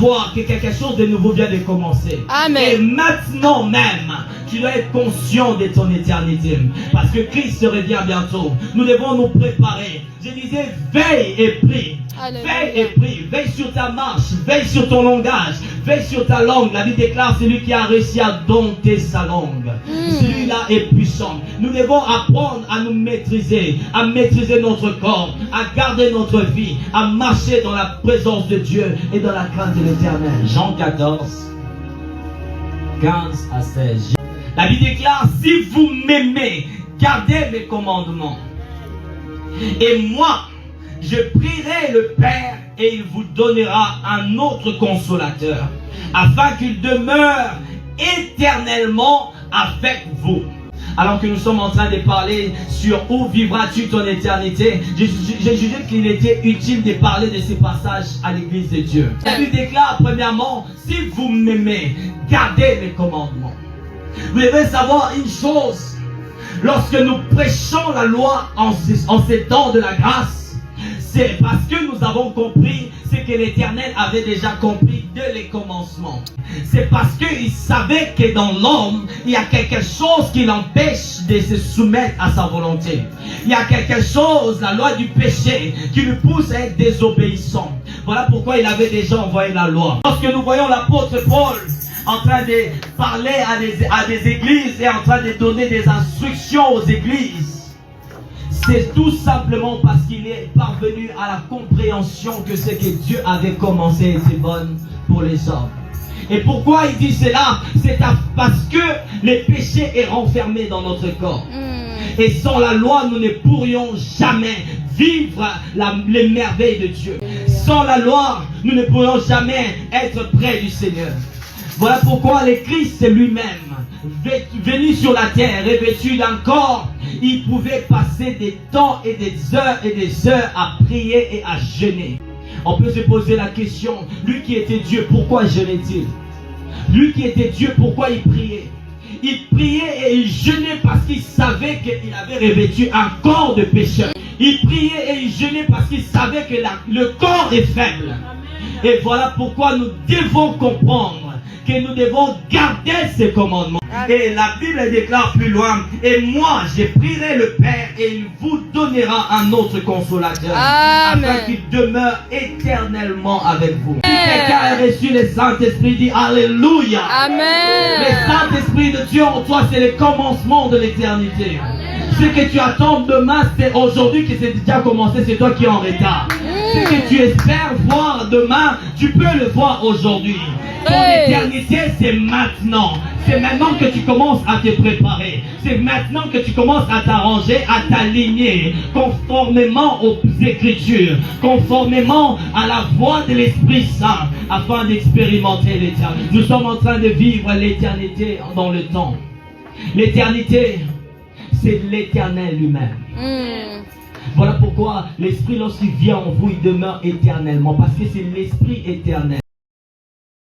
savoir que quelque chose de nouveau vient de commencer. Amen. Et maintenant même, tu dois être conscient de ton éternité. Parce que Christ revient bientôt. Nous devons nous préparer. Je disais, veille et prie. Alléluia. Veille et prie. Veille sur ta marche. Veille sur ton langage. Veille sur ta langue. La Bible déclare celui qui a réussi à dompter sa langue. Celui-là est puissant. Nous devons apprendre à nous maîtriser. À maîtriser notre corps. À garder notre vie. À marcher dans la présence de Dieu et dans la crainte de l'Éternel. Jean 14, 15 à 16. La Bible déclare, si vous m'aimez, gardez mes commandements. Et moi, je prierai le Père et il vous donnera un autre consolateur, afin qu'il demeure éternellement avec vous. Alors que nous sommes en train de parler sur où vivras-tu ton éternité, j'ai jugé qu'il était utile de parler de ces passages à l'église de Dieu. La Bible déclare premièrement, si vous m'aimez, gardez mes commandements. Vous devez savoir une chose, lorsque nous prêchons la loi en ces temps de la grâce, c'est parce que nous avons compris ce que l'Éternel avait déjà compris dès les commencements. C'est parce qu'il savait que dans l'homme, il y a quelque chose qui l'empêche de se soumettre à sa volonté. Il y a quelque chose, la loi du péché, qui lui pousse à être désobéissant. Voilà pourquoi il avait déjà envoyé la loi. Lorsque nous voyons l'apôtre Paul en train de parler à des églises et en train de donner des instructions aux églises, c'est tout simplement parce qu'il est parvenu à la compréhension que ce que Dieu avait commencé était bon pour les hommes. Et pourquoi il dit cela? C'est parce que les péchés est renfermé dans notre corps. Et sans la loi, nous ne pourrions jamais vivre les merveilles de Dieu. Sans la loi, nous ne pourrions jamais être près du Seigneur. Voilà pourquoi le Christ lui-même, venu sur la terre, revêtu d'un corps, il pouvait passer des temps et des heures à prier et à jeûner. On peut se poser la question, lui qui était Dieu, pourquoi jeûnait-il? Lui qui était Dieu, pourquoi il priait? Il priait et il jeûnait parce qu'il savait qu'il avait revêtu un corps de pécheur. Il priait et il jeûnait parce qu'il savait que le corps est faible. Et voilà pourquoi nous devons comprendre que nous devons garder ces commandements. Et la Bible déclare plus loin, et moi je prierai le Père et il vous donnera un autre consolateur, afin qu'il demeure éternellement avec vous. Si quelqu'un a reçu le Saint-Esprit, dit Alléluia. Amen. Le Saint-Esprit de Dieu en toi, c'est le commencement de l'éternité. Ce que tu attends demain, c'est aujourd'hui que c'est déjà commencé, c'est toi qui es en retard. Ce que tu espères voir demain, tu peux le voir aujourd'hui. Ton éternité, c'est maintenant. C'est maintenant que tu commences à te préparer. C'est maintenant que tu commences à t'arranger, à t'aligner conformément aux Écritures, conformément à la voix de l'Esprit Saint, afin d'expérimenter l'éternité. Nous sommes en train de vivre l'éternité dans le temps. L'éternité, c'est l'Éternel lui-même. Voilà pourquoi l'Esprit, lorsqu'il vient en vous, il demeure éternellement. Parce que c'est l'Esprit éternel.